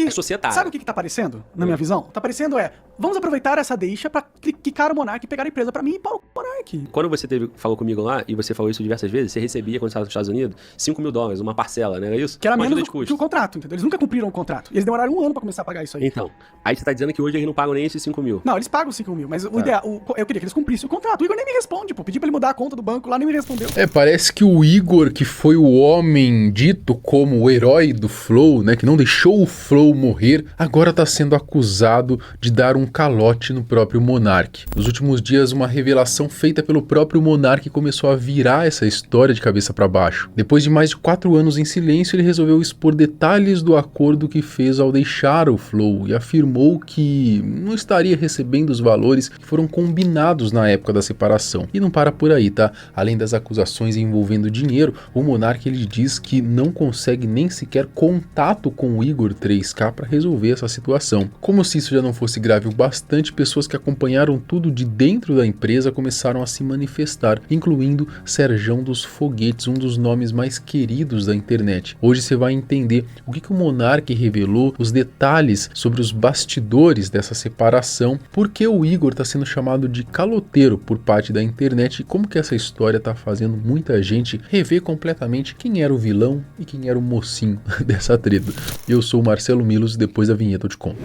é societário. Sabe o que tá aparecendo, na minha visão? Tá aparecendo vamos aproveitar essa deixa pra quicar o Monark e pegar a empresa pra mim e pau o Monark. Quando você falou comigo lá, e você falou isso diversas vezes, você recebia, quando você estava nos Estados Unidos, $5.000, uma parcela, né? Era isso? Que era menos que o contrato, entendeu? Eles nunca cumpriram o contrato. E eles demoraram 1 ano pra começar a pagar isso aí. Então, aí você tá dizendo que hoje eles não pagam nem esses 5 mil. Não, eles pagam 5 mil, mas o ideal, eu queria que eles cumprissem o contrato. O Igor nem me responde, pô. Pedi pra ele mudar a conta do banco lá, nem me respondeu. Parece que o Igor, que foi o homem dito como o herói do Flow, né, que não deixou o Flow morrer, agora tá sendo acusado de dar um calote no próprio Monark. Nos últimos dias, uma revelação feita pelo próprio Monark começou a virar essa história de cabeça para baixo. Depois de mais de 4 anos em silêncio, ele resolveu expor detalhes do acordo que fez ao deixar o Flow e afirmou que não estaria recebendo os valores que foram combinados na época da separação. E não para por aí, tá? Além das acusações envolvendo dinheiro, o Monark ele diz que não consegue nem sequer contato com o Igor 3K para resolver essa situação. Como se isso já não fosse grave o bastante, pessoas que acompanharam tudo de dentro da empresa começaram a se manifestar, incluindo Serjão dos Foguetes, um dos nomes mais queridos da internet. Hoje você vai entender o que o Monark revelou, os detalhes sobre os bastidores dessa separação, por que o Igor está sendo chamado de caloteiro por parte da internet e como que essa história está fazendo muita gente rever completamente quem era o vilão e quem era o mocinho dessa treta. Eu sou o Marcelo Milos e depois da vinheta eu te conto.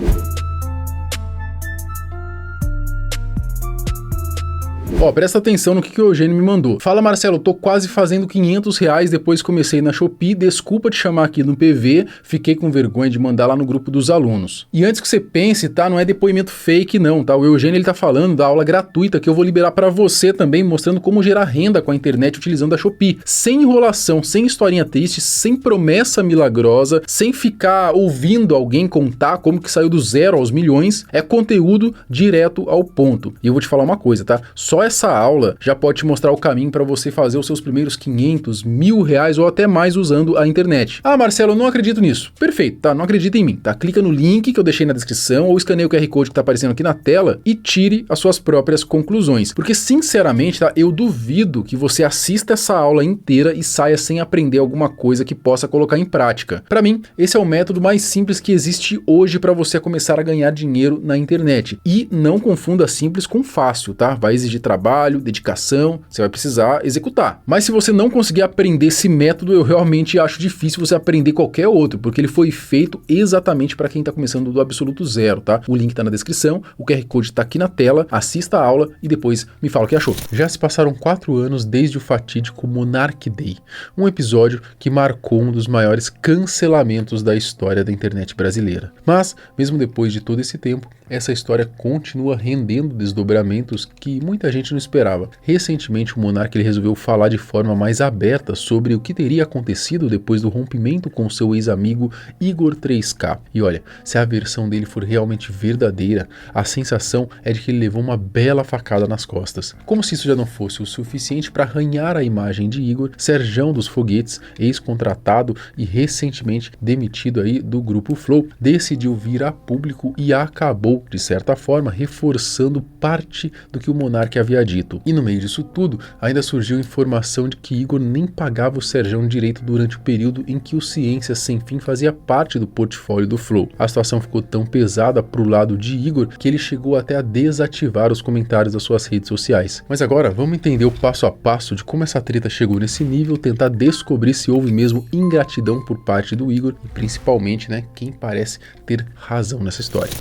Presta atenção no que o Eugênio me mandou. Fala, Marcelo, tô quase fazendo R$500 depois que comecei na Shopee, desculpa te chamar aqui no PV, fiquei com vergonha de mandar lá no grupo dos alunos. E antes que você pense, tá, não é depoimento fake não, tá? O Eugênio ele tá falando da aula gratuita que eu vou liberar pra você também, mostrando como gerar renda com a internet utilizando a Shopee. Sem enrolação, sem historinha triste, sem promessa milagrosa, sem ficar ouvindo alguém contar como que saiu do zero aos milhões, é conteúdo direto ao ponto. E eu vou te falar uma coisa, tá? Só essa aula já pode te mostrar o caminho para você fazer os seus primeiros 500, R$1.000 ou até mais usando a internet. Ah, Marcelo, eu não acredito nisso. Perfeito, tá? Não acredita em mim, tá? Clica no link que eu deixei na descrição ou escaneia o QR Code que tá aparecendo aqui na tela e tire as suas próprias conclusões. Porque, sinceramente, tá? Eu duvido que você assista essa aula inteira e saia sem aprender alguma coisa que possa colocar em prática. Para mim, esse é o método mais simples que existe hoje para você começar a ganhar dinheiro na internet. E não confunda simples com fácil, tá? Vai exigir trabalho, dedicação, você vai precisar executar. Mas se você não conseguir aprender esse método, eu realmente acho difícil você aprender qualquer outro, porque ele foi feito exatamente para quem está começando do absoluto zero, tá? O link tá na descrição, o QR Code tá aqui na tela, assista a aula e depois me fala o que achou. Já se passaram 4 anos desde o fatídico Monark Day, um episódio que marcou um dos maiores cancelamentos da história da internet brasileira. Mas, mesmo depois de todo esse tempo, essa história continua rendendo desdobramentos que muita gente não esperava. Recentemente, o Monark ele resolveu falar de forma mais aberta sobre o que teria acontecido depois do rompimento com seu ex-amigo Igor 3K. E olha, se a versão dele for realmente verdadeira, a sensação é de que ele levou uma bela facada nas costas. Como se isso já não fosse o suficiente para arranhar a imagem de Igor, Serjão dos Foguetes, ex-contratado e recentemente demitido aí do grupo Flow, decidiu vir a público e acabou, de certa forma, reforçando parte do que o Monark havia dito. E no meio disso tudo, ainda surgiu informação de que Igor nem pagava o Serjão direito durante o período em que o Ciência Sem Fim fazia parte do portfólio do Flow. A situação ficou tão pesada pro lado de Igor que ele chegou até a desativar os comentários das suas redes sociais. Mas agora, vamos entender o passo a passo de como essa treta chegou nesse nível, tentar descobrir se houve mesmo ingratidão por parte do Igor e principalmente, né, quem parece ter razão nessa história.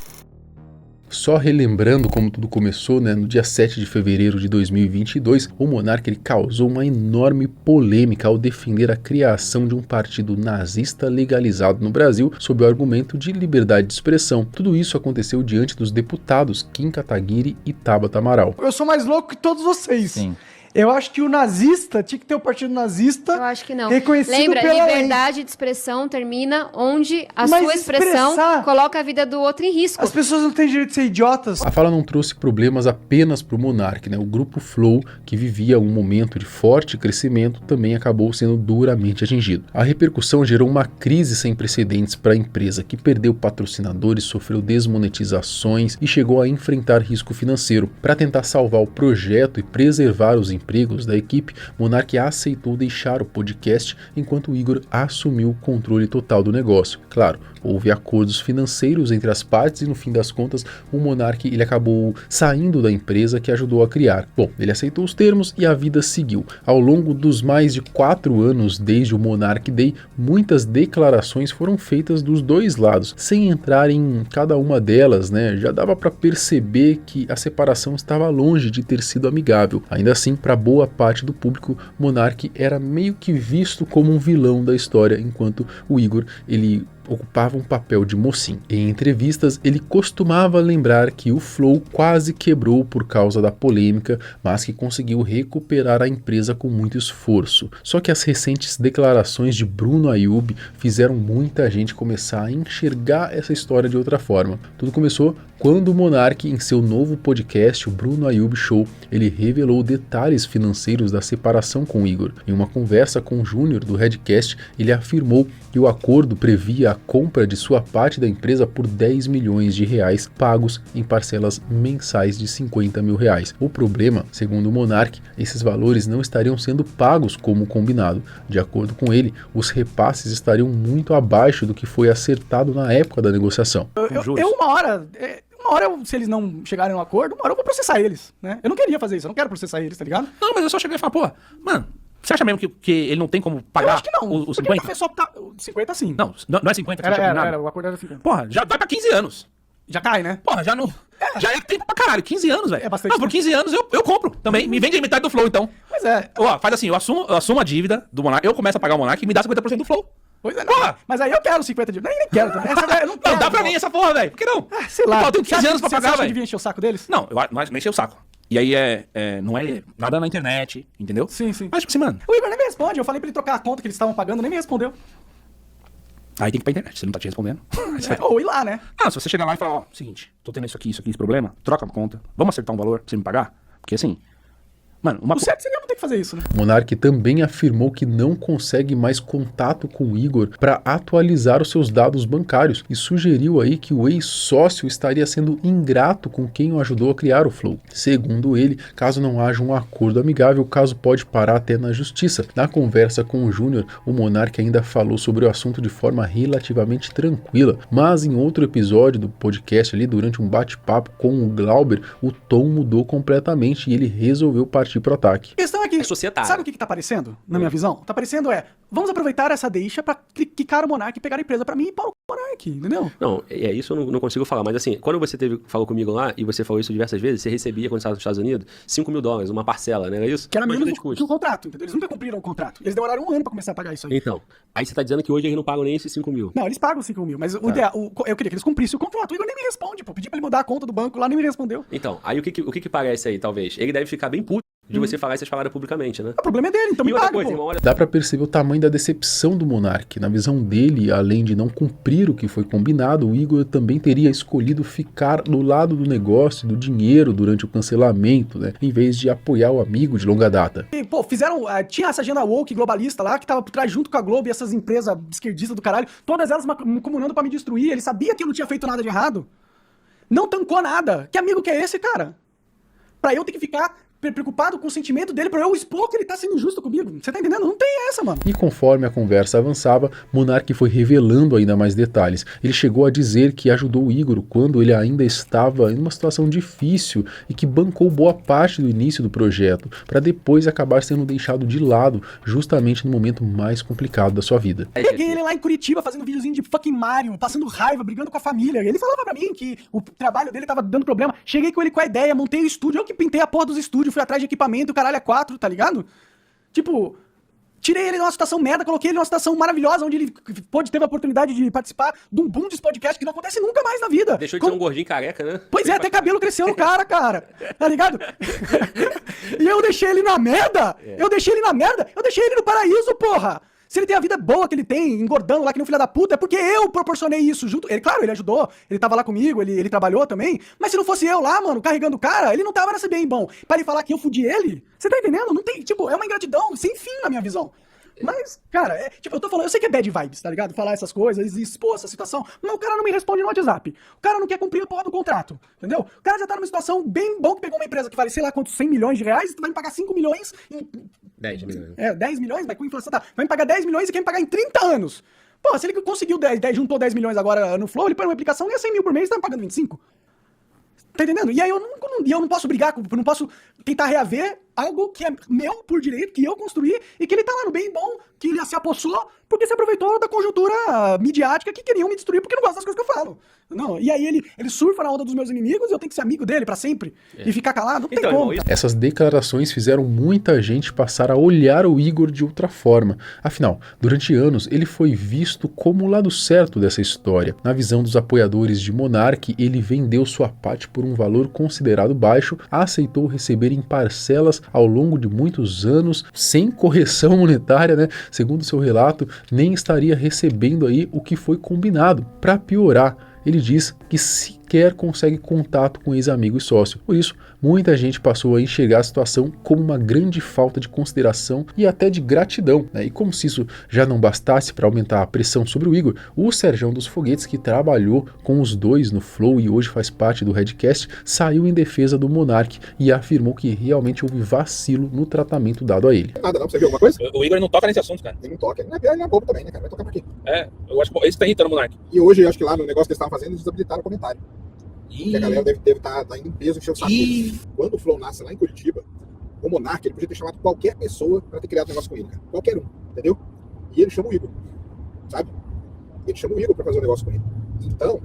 Só relembrando como tudo começou, né, no dia 7 de fevereiro de 2022, o Monark ele causou uma enorme polêmica ao defender a criação de um partido nazista legalizado no Brasil sob o argumento de liberdade de expressão. Tudo isso aconteceu diante dos deputados Kim Kataguiri e Tabata Amaral. Eu sou mais louco que todos vocês. Sim. Eu acho que o nazista, tinha que ter o partido nazista. Eu acho que não. Reconhecido Lembra, pela liberdade de expressão termina onde a Mas sua expressão expressar- coloca a vida do outro em risco. As pessoas não têm direito de ser idiotas. A fala não trouxe problemas apenas para o Monark, né? O grupo Flow, que vivia um momento de forte crescimento, também acabou sendo duramente atingido. A repercussão gerou uma crise sem precedentes para a empresa, que perdeu patrocinadores, sofreu desmonetizações e chegou a enfrentar risco financeiro. Para tentar salvar o projeto e preservar os empregos da equipe, Monark aceitou deixar o podcast enquanto o Igor assumiu o controle total do negócio. Claro, houve acordos financeiros entre as partes e no fim das contas o Monark ele acabou saindo da empresa que ajudou a criar. Bom, ele aceitou os termos e a vida seguiu. Ao longo dos mais de 4 anos desde o Monark Day, muitas declarações foram feitas dos dois lados. Sem entrar em cada uma delas, já dava para perceber que a separação estava longe de ter sido amigável. Ainda assim, para boa parte do público, Monark era meio que visto como um vilão da história, enquanto o Igor, ele ocupava um papel de mocinho. Em entrevistas, ele costumava lembrar que o Flow quase quebrou por causa da polêmica, mas que conseguiu recuperar a empresa com muito esforço. Só que as recentes declarações de Bruno Ayub fizeram muita gente começar a enxergar essa história de outra forma. Tudo começou quando o Monark, em seu novo podcast, o Bruno Ayub Show, ele revelou detalhes financeiros da separação com o Igor. Em uma conversa com o Júnior do Redcast, ele afirmou que o acordo previa a compra de sua parte da empresa por 10 milhões de reais pagos em parcelas mensais de 50 mil reais. O problema, segundo o Monark, esses valores não estariam sendo pagos como combinado. De acordo com ele, os repasses estariam muito abaixo do que foi acertado na época da negociação. Uma hora, se eles não chegarem no acordo, uma hora eu vou processar eles, né? Eu não queria fazer isso, eu não quero processar eles, tá ligado? Não, mas eu só cheguei e falei, pô, mano, você acha mesmo que ele não tem como pagar eu acho que não, os 50? Porque só tá, 50 sim. Não é 50 que Era, o acordo era 50. Porra, já vai pra 15 anos. Já cai, né? Porra, já não... Já é tempo pra caralho, 15 anos, velho. É bastante. Não, por 15 anos eu compro também. Me vende a metade do Flow, então. Pois é. Ó, faz assim, eu assumo a dívida do Monark, eu começo a pagar o Monark e me dá 50% do Flow. Pois é, Porra! mas aí eu quero 50 de... Nem quero também. Essa, eu não quero. Não, dá pra mim essa porra, velho. Por que não? Sei lá. Eu tenho 15 anos pra pagar, Você velho. devia encher o saco deles? Não, mas não encher o saco. E aí não é nada na internet, entendeu? Sim, sim. Mas tipo assim, mano... O Igor nem me responde. Eu falei pra ele trocar a conta que eles estavam pagando, nem me respondeu. Aí tem que ir pra internet, você não tá te respondendo. Ou ir lá, né? Ah, se você chegar lá e falar, ó, seguinte, tô tendo isso aqui, esse problema, troca a conta, vamos acertar um valor pra você me pagar? Porque assim, mano, O certo seria eu não ter que fazer isso, né? Monark também afirmou que não consegue mais contato com o Igor para atualizar os seus dados bancários e sugeriu aí que o ex-sócio estaria sendo ingrato com quem o ajudou a criar o Flow. Segundo ele, caso não haja um acordo amigável, o caso pode parar até na justiça. Na conversa com o Júnior, o Monark ainda falou sobre o assunto de forma relativamente tranquila, mas em outro episódio do podcast ali, durante um bate-papo com o Glauber, o tom mudou completamente e ele resolveu partir pro ataque. A questão é que, societário. sabe o que tá parecendo, na minha visão? Tá parecendo vamos aproveitar essa deixa pra quicar o Monark e pegar a empresa pra mim e pau o Monark, entendeu? Não, isso eu não consigo falar, mas assim, quando você falou comigo lá, e você falou isso diversas vezes, você recebia, quando você estava nos Estados Unidos, $5 mil, uma parcela, né? Era isso? Que era Mas menos de custo. que o contrato, entendeu? Eles nunca cumpriram o contrato. Eles demoraram 1 ano pra começar a pagar isso aí. Então, aí você tá dizendo que hoje eles não pagam nem esses 5 mil. Não, eles pagam 5 mil, mas eu queria que eles cumprissem o contrato. O Igor nem me responde, pô. Pedi pra ele mudar a conta do banco lá, nem me respondeu. Então, aí o que parece aí, talvez? Ele deve ficar bem puto de você falar essas palavras publicamente, né? O problema é dele, então E me outra paga, coisa, pô. irmão, olha... Dá pra perceber o tamanho da decepção do Monark. Na visão dele, além de não cumprir o que foi combinado, o Igor também teria escolhido ficar do lado do negócio, do dinheiro durante o cancelamento, né? Em vez de apoiar o amigo de longa data. E, pô, tinha essa agenda woke globalista lá, que tava por trás junto com a Globo e essas empresas esquerdistas do caralho, todas elas comunando pra me destruir. Ele sabia que eu não tinha feito nada de errado. Não tancou nada. Que amigo que é esse, cara? Pra eu ter que ficar preocupado com o sentimento dele, pra eu expor que ele tá sendo injusto comigo. Você tá entendendo? Não tem essa, mano. E conforme a conversa avançava, Monark foi revelando ainda mais detalhes. Ele chegou a dizer que ajudou o Igor quando ele ainda estava em uma situação difícil e que bancou boa parte do início do projeto, para depois acabar sendo deixado de lado, justamente no momento mais complicado da sua vida. Peguei ele lá em Curitiba fazendo videozinho de fucking Mario, passando raiva, brigando com a família. Ele falava pra mim que o trabalho dele tava dando problema. Cheguei com ele com a ideia, montei o estúdio, eu que pintei a porra dos estúdios, fui atrás de equipamento, o caralho é 4, tá ligado? Tipo, tirei ele de uma situação merda, coloquei ele numa situação maravilhosa, onde ele teve a oportunidade de participar de um boom de podcast que não acontece nunca mais na vida. Deixou de ser um gordinho careca, né? Pois é, até cabelo cresceu no cara, tá ligado? E eu deixei ele na merda? Eu deixei ele no paraíso, porra! Se ele tem a vida boa que ele tem, engordando lá que nem um filho da puta, é porque eu proporcionei isso junto. Ele, claro, ele ajudou, ele tava lá comigo, ele trabalhou também, mas se não fosse eu lá, mano, carregando o cara, ele não tava nesse bem bom. Pra ele falar que eu fudi ele, você tá entendendo? Não tem, tipo, é uma ingratidão sem fim na minha visão. Mas, cara, tipo, eu tô falando, eu sei que é bad vibes, tá ligado? Falar essas coisas, expor essa situação, mas o cara não me responde no WhatsApp. O cara não quer cumprir a porra do contrato, entendeu? O cara já tá numa situação bem bom que pegou uma empresa que vale, sei lá quantos, 100 milhões de reais, e tu vai me pagar 5 milhões em... 10 milhões. 10 milhões, mas com inflação tá. Vai me pagar 10 milhões e quer me pagar em 30 anos. Pô, se ele conseguiu juntou 10 milhões agora no Flow, ele põe uma aplicação e é 100 mil por mês, tá me pagando 25. Tá entendendo? E aí eu não posso brigar, eu não posso tentar reaver algo que é meu por direito, que eu construí, e que ele tá lá no bem bom, que ele se apossou, porque se aproveitou da conjuntura midiática que queriam me destruir porque não gostam das coisas que eu falo. Não, e aí ele surfa na onda dos meus inimigos e eu tenho que ser amigo dele pra sempre e ficar calado? Não tem Então, como. irmão, Essas declarações fizeram muita gente passar a olhar o Igor de outra forma. Afinal, durante anos, ele foi visto como o lado certo dessa história. Na visão dos apoiadores de Monark, ele vendeu sua parte por um valor considerado baixo, aceitou receber em parcelas ao longo de muitos anos, sem correção monetária, né? Segundo seu relato, nem estaria recebendo aí o que foi combinado. Para piorar, ele diz que sequer consegue contato com ex-amigo e sócio. Por isso, muita gente passou a enxergar a situação como uma grande falta de consideração e até de gratidão, né? E como se isso já não bastasse para aumentar a pressão sobre o Igor, o Serjão dos Foguetes, que trabalhou com os dois no Flow e hoje faz parte do Redcast, saiu em defesa do Monark e afirmou que realmente houve vacilo no tratamento dado a ele. Nada não, você viu alguma coisa? O Igor não toca nesse assunto, cara. Ele não toca, ele não é bobo também, né, cara? Vai tocar pra quê? Eu acho que esse tá irritando o Monark. E hoje, eu acho que lá no negócio que eles estavam fazendo, eles desabilitaram o comentário. Porque a galera deve estar indo em peso, encher o saco deles. Quando o Flow nasce lá em Curitiba, o Monark, ele podia ter chamado qualquer pessoa pra ter criado um negócio com ele, cara. Qualquer um, entendeu? E ele chama o Igor, sabe? Ele chama o Igor pra fazer um negócio com ele. Então,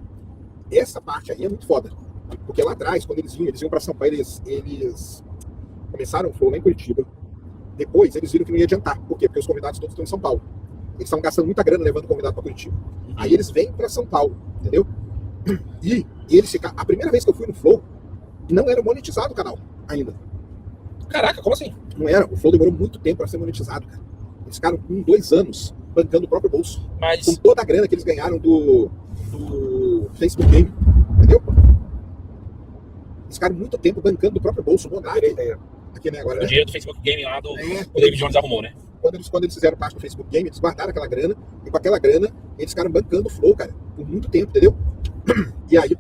essa parte aí é muito foda. Porque lá atrás, quando eles iam pra São Paulo, eles começaram o Flow lá em Curitiba. Depois, eles viram que não ia adiantar. Por quê? Porque os convidados todos estão em São Paulo. Eles estavam gastando muita grana levando o convidado pra Curitiba. Aí eles vêm pra São Paulo, entendeu? E eles ficaram... A primeira vez que eu fui no Flow, não era monetizado o canal ainda. Caraca, como assim? Não era. O Flow demorou muito tempo para ser monetizado, cara. Eles ficaram com 2 anos bancando o próprio bolso. Mas... Com toda a grana que eles ganharam do Facebook Game. Entendeu? Eles ficaram muito tempo bancando o próprio bolso. O Monark. Aqui, né, agora, O né? dinheiro do Facebook Game lá o David Jones arrumou, né? Quando eles fizeram parte do Facebook Game, eles guardaram aquela grana. E com aquela grana, eles ficaram bancando o Flow, cara. Por muito tempo, entendeu? E aí,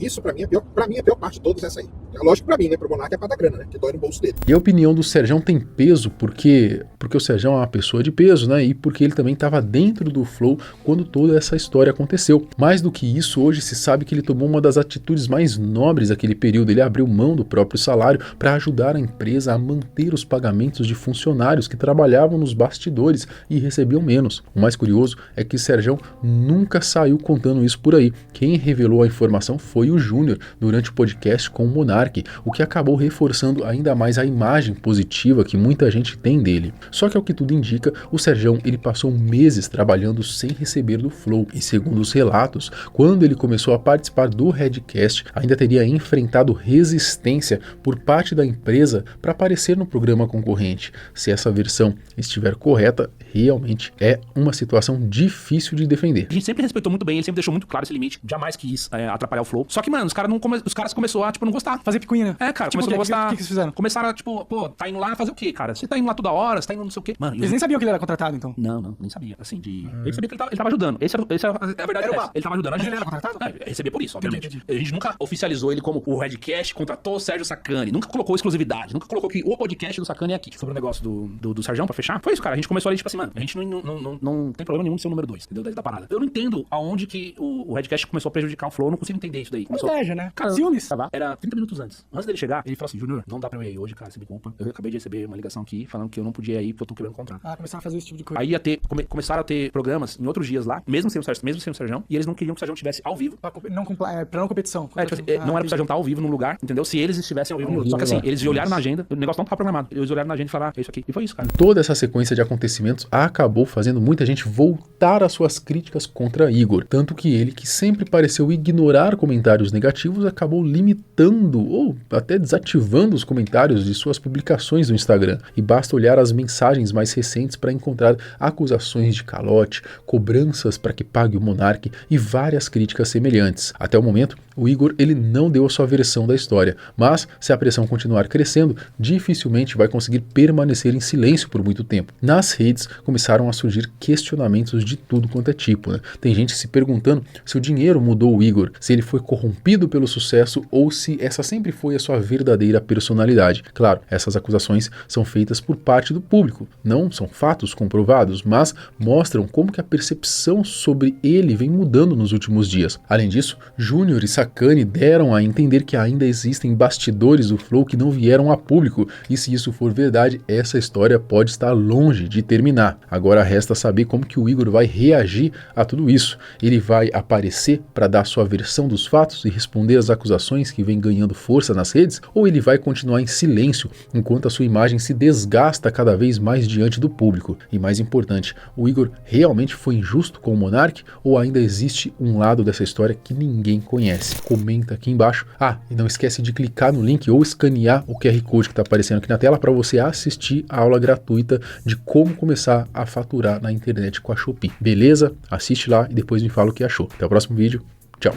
isso pra mim, a pior parte de todos é essa aí. É lógico pra mim, né? Pro Monark é pra dar grana, né? Que dói no bolso dele. E a opinião do Serjão tem peso porque o Serjão é uma pessoa de peso, né? E porque ele também estava dentro do Flow quando toda essa história aconteceu. Mais do que isso, hoje se sabe que ele tomou uma das atitudes mais nobres daquele período. Ele abriu mão do próprio salário para ajudar a empresa a manter os pagamentos de funcionários que trabalhavam nos bastidores e recebiam menos. O mais curioso é que Serjão nunca saiu contando isso por aí. Quem revelou a informação foi o Júnior durante o podcast com o Monark, o que acabou reforçando ainda mais a imagem positiva que muita gente tem dele. Só que ao que tudo indica, o Serjão ele passou meses trabalhando sem receber do Flow e segundo os relatos, quando ele começou a participar do Redcast, ainda teria enfrentado resistência por parte da empresa para aparecer no programa concorrente. Se essa versão estiver correta, realmente é uma situação difícil de defender. A gente sempre respeitou muito bem, ele sempre deixou muito claro esse limite, jamais quis atrapalhar o Flow. Só que, mano, os caras começaram a, tipo, não gostar. Fazer picuinha, né? É, cara, Tipo, começou a gostar. O que eles fizeram? Começaram a, tipo, pô, tá indo lá fazer o quê, cara? Você tá indo lá toda hora, você tá indo não sei o quê. Mano, Eles nem sabiam que ele era contratado, então. Não, nem sabia. Assim, ele sabia que ele tava ajudando. Essa é a verdade. Ele tava ajudando a Mas gente. ele era contratado? Recebia por isso, obviamente. Entendi. A gente nunca oficializou ele como o Redcast contratou o Sérgio Sacani. Nunca colocou exclusividade. Nunca colocou que o podcast do Sacani é aqui. Sobre o negócio do Sérgio, pra fechar, foi isso, cara. A gente começou ali, tipo assim, mano, a gente não tem problema nenhum de ser o número 2, entendeu? Da parada. Eu não entendo aonde que o Redcast começou a prejudicar o Flow. Eu não consigo entender isso daí. Inveja, né? Cara, Ciúmes. era 30 minutos antes. Antes dele chegar, ele falou assim, Júnior, não dá pra eu ir aí hoje, cara, você me culpa. Eu acabei de receber uma ligação aqui falando que eu não podia ir porque eu tô quebrando o contrato. Começaram a fazer esse tipo de coisa. Aí começaram a ter programas em outros dias lá, mesmo sem o Sérgio, e eles não queriam que o Sérgio estivesse ao vivo. Pra não competição. Tipo assim, não era pro Sérgio estar ao vivo num lugar, entendeu? Se eles estivessem ao vivo. Só que assim, eles olharam na agenda, o negócio não tava programado. Eles olharam na agenda e falaram, é isso aqui. E foi isso, cara. Toda essa sequência de acontecimentos acabou fazendo muita gente voltar às suas críticas contra Igor. Tanto que ele, que sempre pareceu ignorar comentários negativos, acabou limitando ou até desativando os comentários de suas publicações no Instagram. E basta olhar as mensagens mais recentes para encontrar acusações de calote, cobranças para que pague o monarca e várias críticas semelhantes. Até o momento, o Igor ele não deu a sua versão da história, mas se a pressão continuar crescendo, dificilmente vai conseguir permanecer em silêncio por muito tempo. Nas redes começaram a surgir questionamentos de tudo quanto é tipo, né? Tem gente se perguntando se o dinheiro mudou o Igor, se ele foi corrompido pelo sucesso ou se essa sempre foi a sua verdadeira personalidade. Claro, essas acusações são feitas por parte do público, não são fatos comprovados, mas mostram como que a percepção sobre ele vem mudando nos últimos dias. Além disso, Júnior e Sacani deram a entender que ainda existem bastidores do Flow que não vieram a público, e se isso for verdade, essa história pode estar longe de terminar. Agora resta saber como que o Igor vai reagir a tudo isso. Ele vai aparecer para dar sua versão dos fatos e responder às acusações que vêm ganhando força nas redes, ou ele vai continuar em silêncio enquanto a sua imagem se desgasta cada vez mais diante do público? E mais importante, o Igor realmente foi injusto com o monarca ou ainda existe um lado dessa história que ninguém conhece? Comenta aqui embaixo. E não esquece de clicar no link ou escanear o QR Code que está aparecendo aqui na tela para você assistir a aula gratuita de como começar a faturar na internet com a Shopee. Beleza? Assiste lá e depois me fala o que achou. Até o próximo vídeo. Tchau!